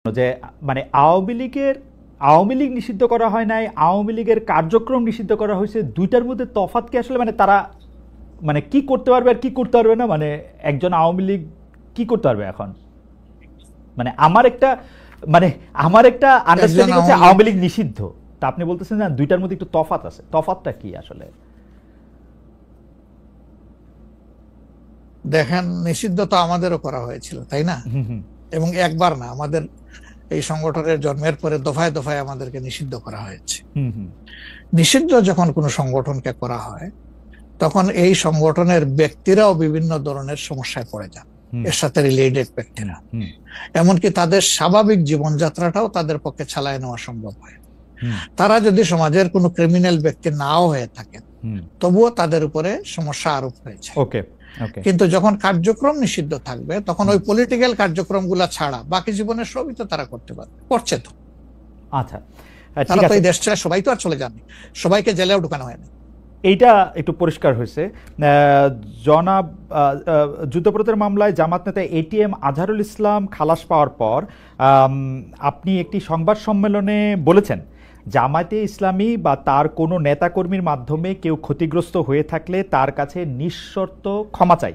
যে মানে আওয়ামী লীগ নিষিদ্ধ করা হয় নাই, আওয়ামী লীগের কার্যক্রম নিষিদ্ধ করা হয়েছে, দুইটার মধ্যে তফাৎ কি আসলে? মানে তারা মানে কি করতে পারবে আর কি করতে পারবে না, মানে একজন আওয়ামী লীগ কি করতে পারবে এখন? মানে আমার একটা আন্ডারস্ট্যান্ডিং হচ্ছে আওয়ামী লীগ নিষিদ্ধ, তা আপনি বলতেছেন না দুইটার মধ্যে একটু তফাৎ আছে, তফাৎটা কি আসলে? দেখেন, নিষিদ্ধ তো আমাদেরও করা হয়েছিল, তাই না? এবং একবার না, আমাদের এই সংগঠনের জন্মের পরে দফায় দফায় আমাদেরকে নিষিদ্ধ করা হয়েছে। নিষিদ্ধ যখন কোনো সংগঠনকে করা হয় তখন এই সংগঠনের ব্যক্তিরাও বিভিন্ন ধরনের সমস্যায় পড়ে যান, এর সাথে রিলেটেড ব্যক্তিরা, এমনকি তাদের স্বাভাবিক জীবনযাত্রাটাও তাদের পক্ষে চালায় নেওয়া সম্ভব হয়। তারা যদি সমাজের কোনো ক্রিমিনাল ব্যক্তি নাও হয়ে থাকেন তবুও তাদের উপরে সমস্যা আরোপ হয়েছে। কিন্তু যখন কার্যক্রম নিষিদ্ধ থাকবে তখন ওই পলিটিক্যাল কার্যক্রমগুলা ছাড়া বাকি জীবনের সবই তো তারা করতে পারবে, করছে তো। আচ্ছা, তারা তো এই দেশ ছেড়ে সবাই তো আর চলে যাননি, সবাইকে জেলেও ঢুকানো হয়নি। এইটা একটু পরিষ্কার হয়েছে। জনাব যুদ্ধপরাধের মামলায় জামাত নেতা এটিএম আজহারুল ইসলাম খালাস পাওয়ার পর আপনি একটি সংবাদ সম্মেলনে বলেছেন, জামায়াতে ইসলামী বা তার কোনো নেতাকর্মীর মাধ্যমে কেউ ক্ষতিগ্রস্ত হয়ে থাকলে তার কাছে নিঃশর্ত ক্ষমা চাই।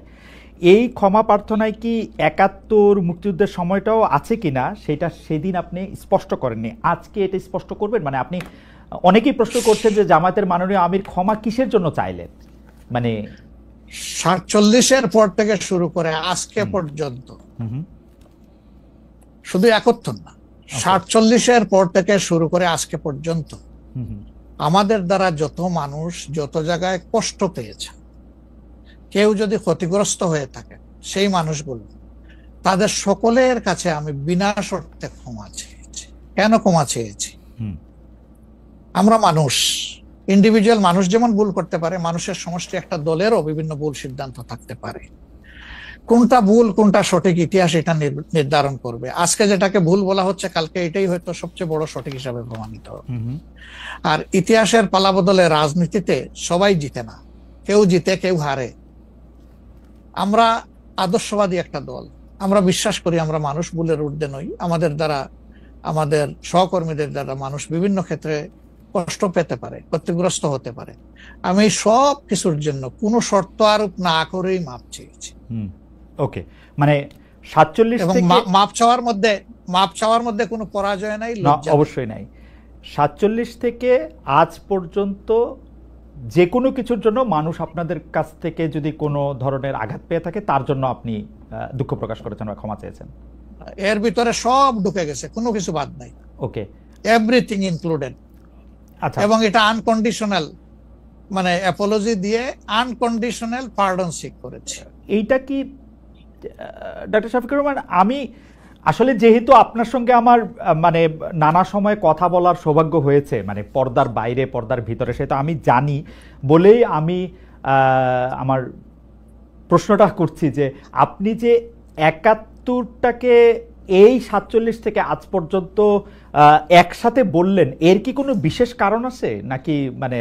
এই ক্ষমা প্রার্থনায় কি ৭১ মুক্তিযুদ্ধের সময়টাও আছে কিনা সেটা সেদিন আপনি স্পষ্ট করেননি, আজকে এটা স্পষ্ট করবেন? মানে আপনি, অনেকেই প্রশ্ন করছেন যে জামায়াতের মাননীয় আমির ক্ষমা কিসের জন্য চাইলেন? মানে ৪৭-এর পর থেকে শুরু করে আজকে পর্যন্ত, শুধু ৭১ না, ৪৭-এর পর থেকে শুরু করে আজকে পর্যন্ত আমাদের দ্বারা যত মানুষ যত জায়গায় কষ্ট পেয়েছে, কেউ যদি ক্ষতিগ্রস্ত হয়ে থাকে, সেই মানুষগুলো তাদের সকলের কাছে আমি বিনা শর্তে ক্ষমা চেয়েছি। কেন ক্ষমা চেয়েছি? আমরা মানুষ, ইন্ডিভিজুয়াল মানুষ যেমন ভুল করতে পারে, মানুষের সমষ্টি একটা দলেরও বিভিন্ন ভুল সিদ্ধান্ত থাকতে পারে। কোনটা ভুল কোনটা সঠিক ইতিহাস এটা নির্ধারণ করবে। আজকে যেটাকে ভুল বলা হচ্ছে কালকে এটাই হয়তো সবচেয়ে বড় সঠিক হিসাবে প্রমাণিত হবে। আর ইতিহাসের পালাবদলে রাজনীতিতে সবাই জিতে না, কেউ জিতে কেউ হারে। আমরা আদর্শবাদী একটা দল, আমরা বিশ্বাস করি আমরা মানুষ, ভুলের ঊর্ধ্বে নই। আমাদের দ্বারা, আমাদের সহকর্মীদের দ্বারা মানুষ বিভিন্ন ক্ষেত্রে কষ্ট পেতে পারে, ক্ষতিগ্রস্ত হতে পারে। আমি সব কিছুর জন্য কোনো শর্ত আরোপ না করেই মাপ চেয়েছি। ওকে, মানে ৪৭ এবং মাপ চাওয়ার মধ্যে কোনো পরাজয় নাই, অবশ্যই নাই। ৪৭ থেকে আজ পর্যন্ত যে কোনো কিছুর জন্য মানুষ আপনাদের কাছ থেকে যদি কোনো ধরনের আঘাত পেয়ে থাকে তার জন্য আপনি দুঃখ প্রকাশ করেছেন বা ক্ষমা চেয়েছেন? এর ভিতরে সব ঢুকে গেছে, কোনো কিছু বাদ নাই। ওকে, এভরিথিং ইনক্লুডেড। আচ্ছা, এবং এটা আনকন্ডিশনাল, মানে অ্যাপোলজি দিয়ে আনকন্ডিশনাল পার্ডন সিক করেছে। এইটা কি ডক্টর শফিকুর রহমান, আমি আসলে যেহেতু আপনার সঙ্গে আমার মানে নানা সময় কথা বলার সৌভাগ্য হয়েছে, মানে পর্দার বাইরে পর্দার ভিতরে, সেটা আমি জানি বলেই আমি আমার প্রশ্নটা করছি যে আপনি যে ৭১টাকে এই ৪৭ থেকে আজ পর্যন্ত একসাথে বললেন, এর কি কোনো বিশেষ কারণ আছে নাকি? মানে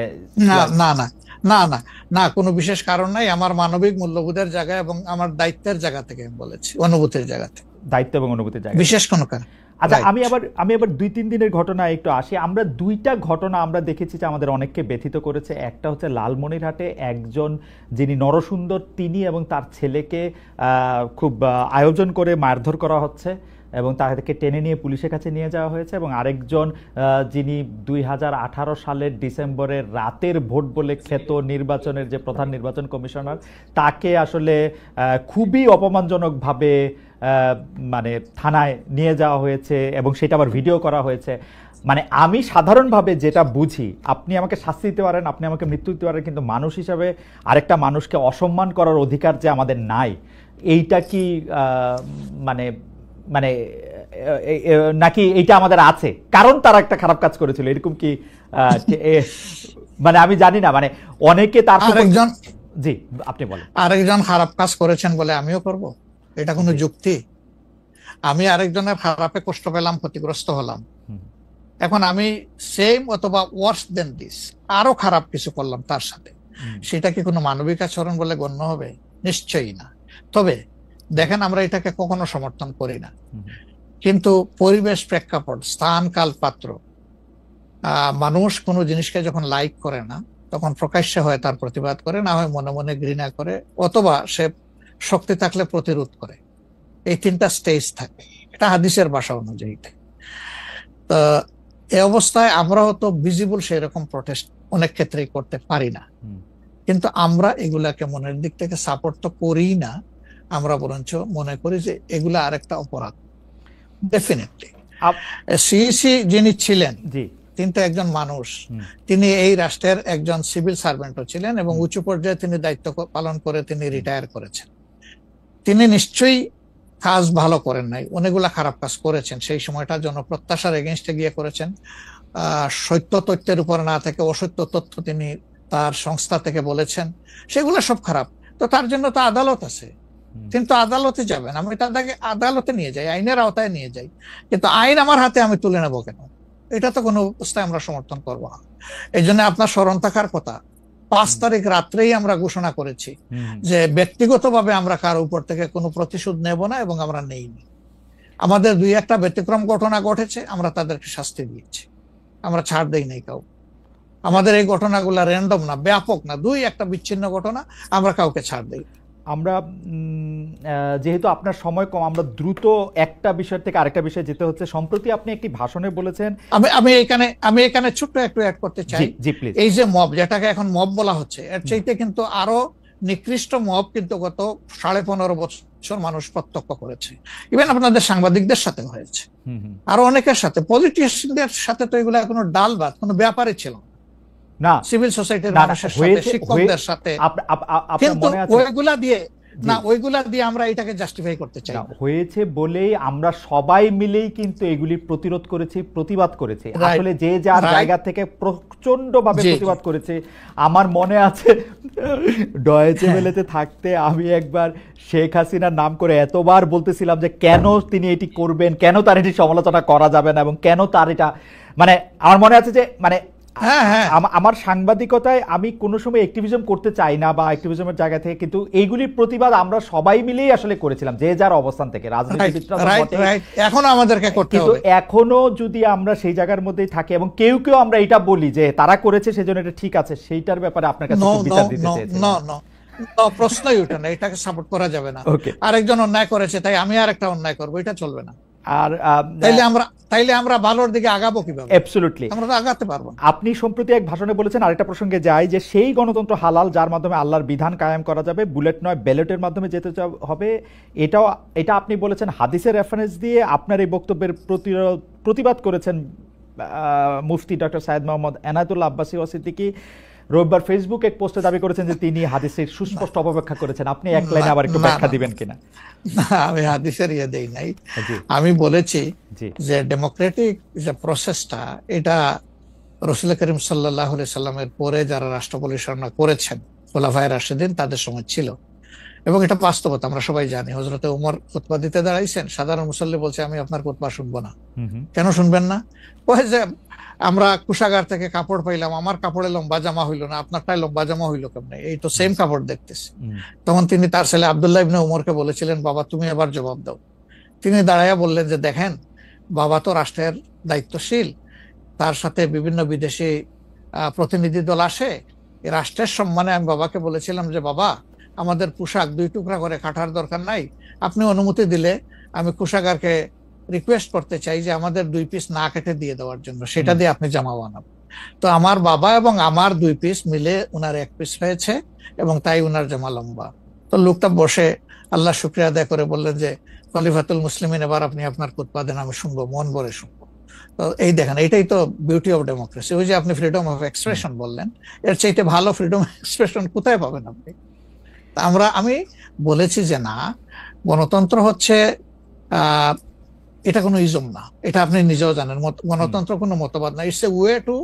না না না না না না, কোনো বিশেষ কারণ নাই। আমার মানবিক মূল্যবোধের জায়গা এবং আমার দায়িত্বের জায়গা থেকে বলেছি, অনুভূতির জায়গা থেকে, দায়িত্ব এবং অনুভূতির জায়গা, বিশেষ কোনো কারণ। আচ্ছা, আমি আবার ২-৩ দিনের ঘটনা একটু আসি। আমরা দুইটা ঘটনা আমরা দেখেছি যে আমাদের অনেককে ব্যথিত করেছে। একটা হচ্ছে লালমনিরহাটে একজন যিনি নরসুন্দর, তিনি এবং তার ছেলেকে খুব আয়োজন করে মারধর করা হচ্ছে এবং তাদেরকে টেনে নিয়ে পুলিশের কাছে নিয়ে যাওয়া হয়েছে। এবং আরেকজন যিনি ২০১৮ সালের ডিসেম্বরের রাতের ভোট বলে খ্যাত নির্বাচনের যে প্রধান নির্বাচন কমিশনার, তাকে আসলে খুবই অপমানজনকভাবে মানে থানায় নিয়ে যাওয়া হয়েছে এবং সেটা আবার ভিডিও করা হয়েছে। মানে আমি সাধারণভাবে যেটা বুঝি, আপনি আমাকে শাস্তি দিতে পারেন, আপনি আমাকে মৃত্যু দিতে পারেন, কিন্তু মানুষ হিসাবে আরেকটা মানুষকে অসম্মান করার অধিকার যে আমাদের নাই, এইটা কি মানে মানে নাকি এইটা আমাদের আছে কারণ তারা একটা খারাপ কাজ করেছিল, এরকম কি? মানে আমি জানি না, মানে অনেকে তার আরেকজন, জি আপনি বলেন, আরেকজন খারাপ কাজ করেছেন বলে আমিও করব, এটা কোনো যুক্তি? আমি আরেকজনের খারাপে কষ্ট পেলাম, ক্ষতিগ্রস্ত হলাম, এখন আমি সেম অথবা ওয়ার্স দেন দিস আরো খারাপ কিছু করলাম তার সাথে, সেটা কি কোনো মানবিক আচরণ বলে গণ্য হবে? নিশ্চয়ই না। তবে দেখেন, আমরা এটাকে কখনো সমর্থন করি না। কিন্তু পরিবেশ, প্রেক্ষাপট, স্থান, কাল, পাত্র, মানুষ কোনো জিনিসকে যখন লাইক করে না তখন প্রকাশ্যে হয় তার প্রতিবাদ করে, না হয় মনে মনে ঘৃণা করে, অথবা সে শক্তি থাকলে প্রতিরোধ করে। এই তিনটা স্টেজ থাকে, এটা হাদিসের ভাষা অনুযায়ী। তো এই অবস্থায় আমরাও তো ভিজিবল সেই রকম প্রটেস্ট অনেক ক্ষেত্রেই করতে পারি না, কিন্তু আমরা এগুলাকে মনের দিক থেকে সাপোর্ট তো করি না, আমরা বরঞ্চ মনে করি যে এগুলা আরেকটা অপরাধ। ডেফিনেটলি সিইসি যিনি ছিলেন তিনি তো একজন মানুষ, তিনি এই রাষ্ট্রের একজন সিভিল সার্ভেন্টও ছিলেন এবং উঁচু পর্যায়ে তিনি দায়িত্ব পালন করে তিনি রিটায়ার করেছেন। তিনি নিশ্চয়ই কাজ ভালো করেন নাই, অনেকগুলা খারাপ কাজ করেছেন। সেই সময়টা জনপ্রত্যাশার এগেনস্টে গিয়ে করেছেন, সত্য তথ্যের উপর না থেকে অসত্য তথ্য তিনি তার সংস্থা থেকে বলেছেন, সেগুলো সব খারাপ। তো তার জন্য তো আদালত আছে, কিন্তু আদালতে যাবেন, আমি তাদেরকে আদালতে নিয়ে যাই, আইনের আওতায় নিয়ে যাই, কিন্তু আইন আমার হাতে আমি তুলে নেবো কেন? এটা তো কোনো অবস্থায় আমরা সমর্থন করবো না। এই জন্য আপনার স্মরণ থাকার কথা, 5 তারিখ রাত্রেই আমরা ঘোষণা করেছি যে ব্যক্তিগতভাবে আমরা কারো উপর থেকে কোনো প্রতিশোধ নেব না এবং আমরা নেইনি। আমাদের 2-1টা ব্যতিক্রম ঘটনা ঘটেছে, আমরা তাদেরকে শাস্তি দিয়েছি, আমরা ছাড় দেই নাই কাউ। আমাদের এই ঘটনাগুলো র্যান্ডম না, ব্যাপক না, 2-1টা বিচ্ছিন্ন ঘটনা, আমরা কাউকে ছাড় দেই। আমরা যেহেতু আপনার সময় কম, আমরা দ্রুত একটা বিষয় থেকে আরেকটা বিষয়ে যেতে হচ্ছে। সম্প্রতি আপনি একটি ভাষণে বলেছেন, আমি এখানে ছোট্ট একটু অ্যাড করতে চাই। এই যে মব, যেটাকে এখন মব বলা হচ্ছে, এর চাইতে কিন্তু আরো নিকৃষ্ট মব কিন্তু গত 15.5 বছর মানুষ প্রত্যক্ষ করেছে। ইভেন আপনাদের সাংবাদিকদের সাথে হয়েছে, আরো অনেকের সাথে, পলিটিশিয়ানদের সাথে তো এগুলো কোনো ডাল ভাত, কোনো ব্যাপারই ছিল না, সিভিল সোসাইটির মানুষের সাথে, শিক্ষকদের সাথে। কিন্তু ওইগুলা দিয়ে আমরা এটাকে জাস্টিফাই করতে চাই। হয়েছে বলেই আমরা সবাই মিলেই কিন্তু এগুলি প্রতিরোধ করেছি, প্রতিবাদ করেছি। আসলে যে যার জায়গা থেকে প্রচন্ড ভাবে প্রতিবাদ করেছে। আমার মনে আছে ডয়েচে ভেলেতে থাকতে আমি একবার শেখ হাসিনার নাম করে এতবার বলতেছিলাম যে কেন তিনি এটি করবেন, কেন তার এটি সমালোচনা করা যাবে না, এবং কেন তার এটা, মানে আমার মনে আছে যে মানে আমার সাংবাদিকতায় আমি কোনো সময় অ্যাক্টিভিজম করতে চাই না বা অ্যাক্টিভিজমের জায়গা থেকে, কিন্তু এইগুলির প্রতিবাদ আমরা সবাই মিলেই আসলে করেছিলাম, যে যার অবস্থান থেকে। এখনো আমাদেরকে করতে হবে, এখনো যদি আমরা সেই জায়গার মধ্যেই থাকি এবং কেউ কেউ আমরা এটা বলি যে তারা করেছে সেজন্য এটা ঠিক আছে, সেইটার ব্যাপারে আপনার কাছে বিচার দিতে চাইছি। প্রশ্নই ওঠে না, এটাকে সাপোর্ট করা যাবে না। আরেকজন অন্যায় করেছে তাই আমি আরেকটা অন্যায় করবো, এটা চলবে না। আর তাইলে আমরা ভালোর দিকে আগাবো কিভাবে? অ্যাবসলিউটলি আমরা তো আগাতে পারবো না। আপনি সম্প্রতি এক ভাষণে বলেছেন, আরেকটা প্রসঙ্গে যাই, যে সেই গণতন্ত্র হালাল যার মাধ্যমে আল্লাহর বিধান কায়েম করা যাবে, বুলেট নয় ব্যালটের মাধ্যমে যেতে হবে। এটা আপনি বলেছেন হাদিসের রেফারেন্স দিয়ে। আপনার এই বক্তব্যের প্রতিবাদ করেছেন মুফতি ডক্টর সাইয়েদ মোহাম্মদ এনায়েতুল্লাহ আব্বাসী ওয়াসিদ্দিকী। রোববার ফেসবুক এক পোস্টে দাবি করেছেন যে তিনি হাদিসের সুস্পষ্ট অপব্যাখ্যা করেছেন। আপনি এক লাইনে আবার একটু ব্যাখ্যা দিবেন কিনা? আমি হাদিসের দেই নাই, আমি বলেছি যে ডেমোক্রেটিক যে প্রসেসটা, এটা রাসূল করিম সাল্লাল্লাহু আলাইহি সাল্লামের পরে যারা রাষ্ট্র পরিচালনা করেছেন খোলাফায়ে রাশিদিন, তাদের সময় ছিল, এবং এটা বাস্তবতা আমরা সবাই জানি। হযরতে ওমর খুতবা দিতে দাঁড়াইছেন, সাধারণ মুসল্লি বলছে আমি আপনার খুতবা শুনবো না। কেন শুনবেন না? ওই যে আমরা কুশাগার থেকে কাপড় পাইলাম, আমার কাপড়ে লম্বা জামা হইলো না, আপনারটাই লম্বা জামা হইলো কেমনে? এই তো সেম কাপড় দেখতেছি। তখন তিনি তার ছেলে আব্দুল্লাহ ইবনে উমরকে বলেছিলেন, বাবা তুমি এবার জবাব দাও। তিনি দাঁড়াইয়া বললেন যে দেখেন, বাবা তো রাষ্ট্রের দায়িত্বশীল, তার সাথে বিভিন্ন বিদেশি প্রতিনিধি দল আসে, এই রাষ্ট্রের সম্মানে আমি বাবাকে বলেছিলাম যে বাবা আমাদের পোশাক 2 টুকরা করে কাটার দরকার নাই, আপনি অনুমতি দিলে আমি কুশাগারকে রিকোয়েস্ট করতে চাই যে আমাদের 2 পিস না কেটে দিয়ে দেওয়ার জন্য, সেটা দিয়ে আপনি জামা বানাবেন। তো আমার বাবা এবং আমার 2 পিস মিলে উনার 1 পিস হয়েছে এবং তাই উনার জামা লম্বা। তো লোকটা বসে আল্লাহ শুকরিয়া আদায় করে বললেন যে খলিফাতুল মুসলিমিন, এবার আপনি আপনার খুতবা দেন, আমি শুনবো, মন ভরে শুনবো। তো এই দেখেন, এটাই তো বিউটি অফ ডেমোক্রেসি। ওই যে আপনি ফ্রিডম অফ এক্সপ্রেশন বললেন, এর চাইতে ভালো ফ্রিডম অফ এক্সপ্রেশন কোথায় পাবেন আপনি? আমি বলেছি যে না, গণতন্ত্র হচ্ছে এটা কোনো ইজম না, এটা আপনি নিজেও জানেন। গণতন্ত্র কোনো মতবাদ না, it's a way to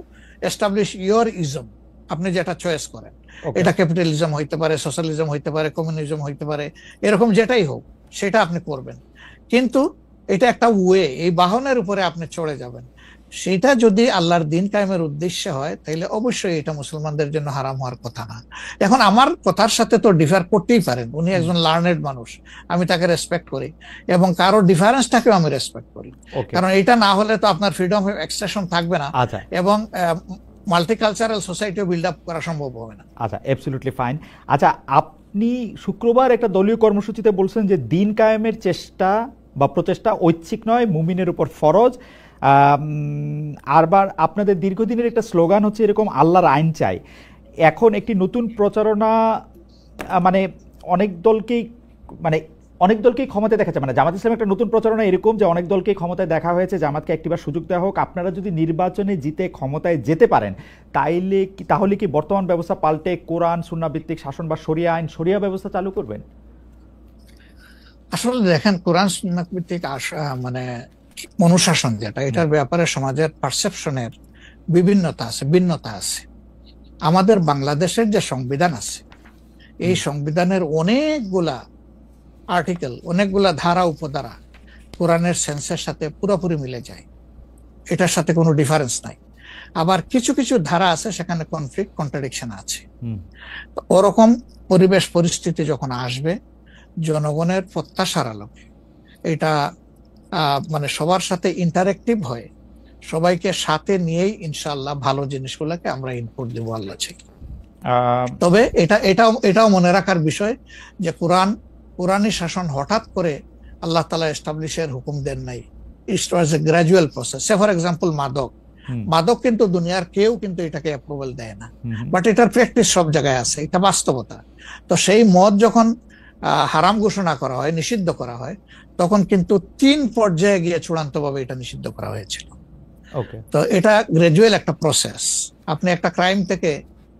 establish your ism. আপনি যেটা চয়েস করেন, এটা ক্যাপিটালিজম হইতে পারে, সোশ্যালিজম হইতে পারে, কমিউনিজম হইতে পারে, এরকম যেটাই হোক সেটা আপনি করবেন, কিন্তু এটা একটা ওয়ে, এই বাহনের উপরে আপনি চড়ে যাবেন। সেটা যদি আল্লাহর দিন কায়েমের উদ্দেশ্যে হয় তাহলে অবশ্যই এটা মুসলমানদের জন্য হারাম হওয়ার কথা না। এখন আমার কথার সাথে তো ডিফার করতেই পারেন, উনি একজন লার্নেড মানুষ, আমি তাকে রেসপেক্ট করি এবং কারো ডিফারেন্সটাকেও আমি রেসপেক্ট করি, কারণ এটা না হলে তো আপনার ফ্রিডম অফ এক্সপ্রেশন থাকবে না এবং মাল্টিকালচারাল সোসাইটিও বিল্ড আপ করা সম্ভব হবে না। আচ্ছা, অ্যাবসলিউটলি ফাইন। আচ্ছা, আপনি শুক্রবার একটা দলীয় কর্মসূচিতে বলছেন যে দিন কায়েমের চেষ্টা বা প্রচেষ্টা ঐচ্ছিক নয়, মুমিনের উপর ফরজ। আরবার আপনাদের দীর্ঘদিনের একটা স্লোগান হচ্ছে এরকম, আল্লাহর আইন চাই। এখন একটি নতুন প্রচারণা, মানে অনেক দলকেই ক্ষমতায় দেখাচ্ছে, মানে জামাত ইসলাম একটা নতুন প্রচারণা এরকম যে অনেক দলকেই ক্ষমতায় দেখা হয়েছে, জামাতকে একটিবার সুযোগ দেওয়া হোক, আপনারা যদি নির্বাচনে জিতে ক্ষমতায় যেতে পারেন তাহলে কি বর্তমান ব্যবস্থা পাল্টে কোরআন সুন্নাহ ভিত্তিক শাসন বা শরিয়া ব্যবস্থা চালু করবেন? আসলে দেখেন, কোরআন সুন্নাহ ভিত্তিক মানে অনুশাসন যেটা, এটার ব্যাপারে সমাজের পারসেপশনের ভিন্নতা আছে। আমাদের বাংলাদেশের যে সংবিধান আছে, এই সংবিধানের অনেকগুলা আর্টিকেল, অনেকগুলা ধারা উপধারা কোরআনের সেন্সের সাথে পুরোপুরি মিলে যায়, এটার সাথে কোনো ডিফারেন্স নাই। আবার কিছু কিছু ধারা আছে সেখানে কনফ্লিক্ট, কন্ট্রাডিকশন আছে। ওরকম পরিবেশ পরিস্থিতি যখন আসবে, জনগণের প্রত্যাশার আলোকে এটা মানে সবার সাথে ইন্টারেক্টিভ হয়, সবাইকে সাথে নিয়েই ইনশাআল্লাহ ভালো জিনিসগুলোকে আমরা ইনপুট দেবো আল্লাহ থেকে। তবে এটাও মনে রাখার বিষয় যে কোরআনী শাসন হঠাৎ করে আল্লাহ তাআলা এস্টাবলিশের হুকুম দেন নাই, it was a gradual process. Say for example মাদক কিন্তু দুনিয়ার কেউ কিন্তু এটাকে অ্যাপ্রুভাল দেয় না, বাট এটার প্র্যাকটিস সব জায়গায় আছে, এটা বাস্তবতা। তো সেই মদ যখন হারাম ঘোষণা করা হয়, নিষিদ্ধ করা হয়, তখন কিন্তু 3 পর্যায়ে গিয়ে চূড়ান্তভাবে এটা নিষিদ্ধ করা হয়েছিল। তো এটা গ্রাজুয়াল একটা প্রসেস। আপনি একটা ক্রাইম থেকে,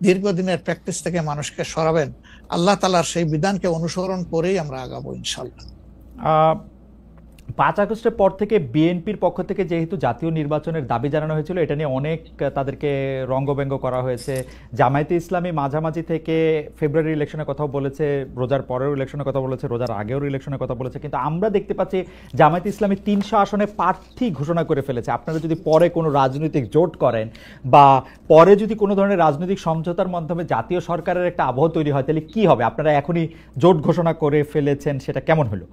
দীর্ঘদিনের প্র্যাকটিস থেকে মানুষকে সরাবেন, আল্লাহ তাআলার সেই বিধানকে অনুসরণ করেই আমরা আগাবো ইনশাআল্লাহ। 5 আগস্টের পর থেকে বিএনপির পক্ষ থেকে যেহেতু জাতীয় নির্বাচনের দাবি জানানো হয়েছিল, এটা নিয়ে অনেক তাদেরকে রঙ্গব্যঙ্গ করা হয়েছে। জামায়াতে ইসলামী মাঝামাঝি থেকে ফেব্রুয়ারি ইলেকশনের কথাও বলেছে, রোজার পরেও ইলেকশনের কথা বলেছে, রোজার আগেও ইলেকশনের কথা বলেছে, কিন্তু আমরা দেখতে পাচ্ছি জামায়াতে ইসলামী 300 আসনে প্রার্থী ঘোষণা করে ফেলেছে। আপনারা যদি পরে কোনো রাজনৈতিক জোট করেন বা পরে যদি কোনো ধরনের রাজনৈতিক সমঝোতার মাধ্যমে জাতীয় সরকারের একটা আবহ তৈরি হয়, তাহলে কি হবে? আপনারা এখনই জোট ঘোষণা করে ফেলেছেন, সেটা কেমন হলো?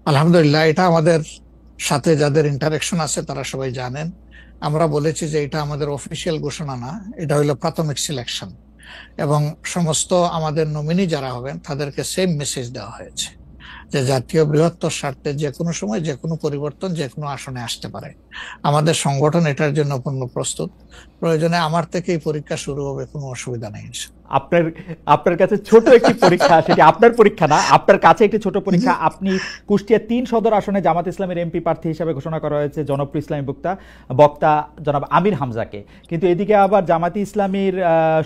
আলহামদুলিল্লাহ, এটা আমাদের সাথে যাদের ইন্টারেকশন আছে তারা সবাই জানেন। আমরা বলেছি যে এটা আমাদের অফিসিয়াল ঘোষণা না, এটা হলো প্রাথমিক সিলেকশন, এবং সমস্ত আমাদের নমিনি যারা হবেন তাদেরকে সেম মেসেজ দেওয়া হয়েছে যে জাতীয় বৃহত্তর স্বার্থে যে কোনো সময় যে কোনো পরিবর্তন যে কোনো আসনে আসতে পারে। আমাদের সংগঠন এটার জন্য পূর্ণ প্রস্তুত। প্রয়োজনে আমার থেকেই পরীক্ষা শুরু হবে, কোনো অসুবিধা নেই। আপনার কাছে ছোট একটি পরীক্ষা, সেটি আপনার পরীক্ষা না, আপনার কাছে একটি ছোট পরীক্ষা। আপনি কুষ্টিয়া 3 সদর আসনে জামাত ইসলামের এমপি প্রার্থী হিসেবে ঘোষণা করা হয়েছে জনপ্রিয় ইসলামী বক্তা জনাব আমির হামজাকে, কিন্তু এদিকে আবার জামাতি ইসলামীর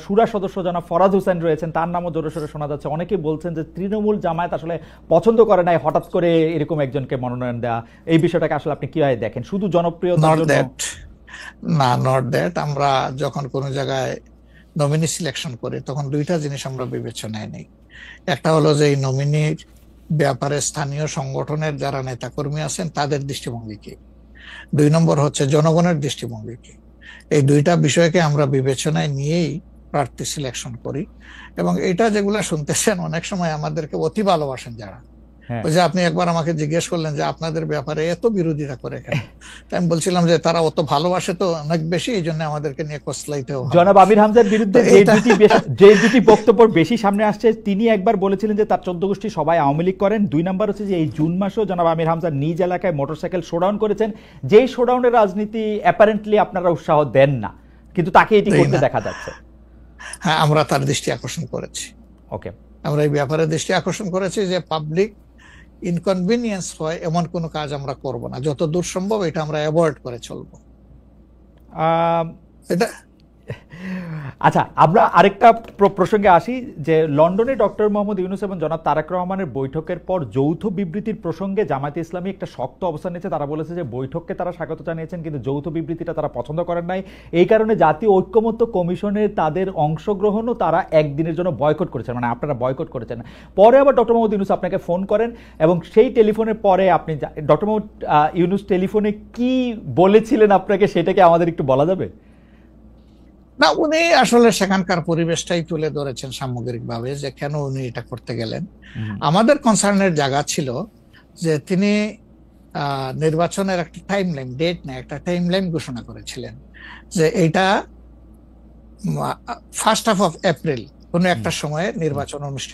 শুরা সদস্য জনাব ফরাজ হোসেন রয়েছেন, তার নামও জোরে সোরে শোনা যাচ্ছে। অনেকে বলছেন যে তৃণমূল জামায়াত আসলে পছন্দ করে নাই হঠাৎ করে এরকম একজনকে মনোনয়ন দেওয়া। এই বিষয়টাকে আসলে আপনি কিভাবে দেখেন? শুধু জনপ্রিয়তার জন্য না, নট দ্যাট। আমরা যখন কোনো জায়গায় নমিনি সিলেকশন করি তখন 2টা জিনিস আমরা বিবেচনায় নেই। একটা হলো যে এই নমিনির ব্যাপারে স্থানীয় সংগঠনের যারা নেতাকর্মী আছেন তাদের দৃষ্টিভঙ্গি কি, 2 নম্বর হচ্ছে জনগণের দৃষ্টিভঙ্গি কি। এই 2টা বিষয়কে আমরা বিবেচনায় নিয়েই প্রার্থী সিলেকশন করি। এবং এটা যেগুলা শুনতেছেন, অনেক সময় আমাদেরকে অতি ভালোবাসেন যারা, ওই যে আপনি একবার আমাকে জিজ্ঞেস করলেন যে আপনাদের ব্যাপারে এত বিরোধিতা করে কেন, আমি বলছিলাম যে তারা অত ভালোবাসে তো অনেক বেশি, এই জন্য আমাদেরকে নিয়ে কসলাইতে হবে। জনাব আমির হামজার বিরুদ্ধে যে দুটি বক্তব্য বেশি সামনে আসছে, তিনি একবার বলেছিলেন যে তার 14 গোষ্ঠী সবাই আওয়ামী লীগ করেন। 2 নাম্বার হচ্ছে যে এই জুন মাসেও জনাব আমির হামজা নিজ এলাকায় মোটরসাইকেল শোডাউন করেছেন, যেই শোডাউনের রাজনীতি অ্যাপারেন্টলি আপনারা উৎসাহ দেন না, কিন্তু তাকে এটি করতে দেখা যাচ্ছে। হ্যাঁ, আমরা তার দৃষ্টি আকর্ষণ করেছি। ওকে, আমরা এই ব্যাপারে দৃষ্টি আকর্ষণ করেছি যে পাবলিক ইনকনভিনিয়েন্স হয় এমন কোনো কাজ আমরা করব না, যত দূর সম্ভব এটা আমরা অ্যাভয়েড করে চলবো। এটা আচ্ছা, আমরা আরেকটা প্রসঙ্গে আসি যে লন্ডনে ডক্টর মোহাম্মদ ইউনূস এবং জনাব তারেক রহমানের বৈঠকের পর যৌথ বিবৃতির প্রসঙ্গে জামায়াতে ইসলামী একটা শক্ত অবস্থান নিয়েছে। তারা বলেছে যে বৈঠককে তারা স্বাগত জানিয়েছেন, কিন্তু যৌথ বিবৃতিটা তারা পছন্দ করেন নাই। এই কারণে জাতীয় ঐক্যমত্য কমিশনে তাদের অংশগ্রহণও তারা একদিনের জন্য বয়কট করেছেন, মানে আপনারা বয়কট করেছেন। পরে আবার ডক্টর মোহাম্মদ ইউনূস আপনাকে ফোন করেন এবং সেই টেলিফোনের পরে আপনি ডক্টর মোহাম্মদ ইউনূস টেলিফোনে কি বলেছিলেন আপনাকে, সেটাকে আমাদের একটু বলা যাবে? না, উনি আসলে সেখানকার পরিবেশটাই তুলে ধরেছেন সামগ্রিকভাবে যে কেন উনি এটা করতে গেলেন। আমাদের কনসার্নের জায়গা ছিল যে তিনি নির্বাচনের একটা টাইম লাইন, ডেট না, একটা টাইম লাইন ঘোষণা করেছিলেন যে এটা 1st of April কোনো একটা সময়ে নির্বাচন অনুষ্ঠিত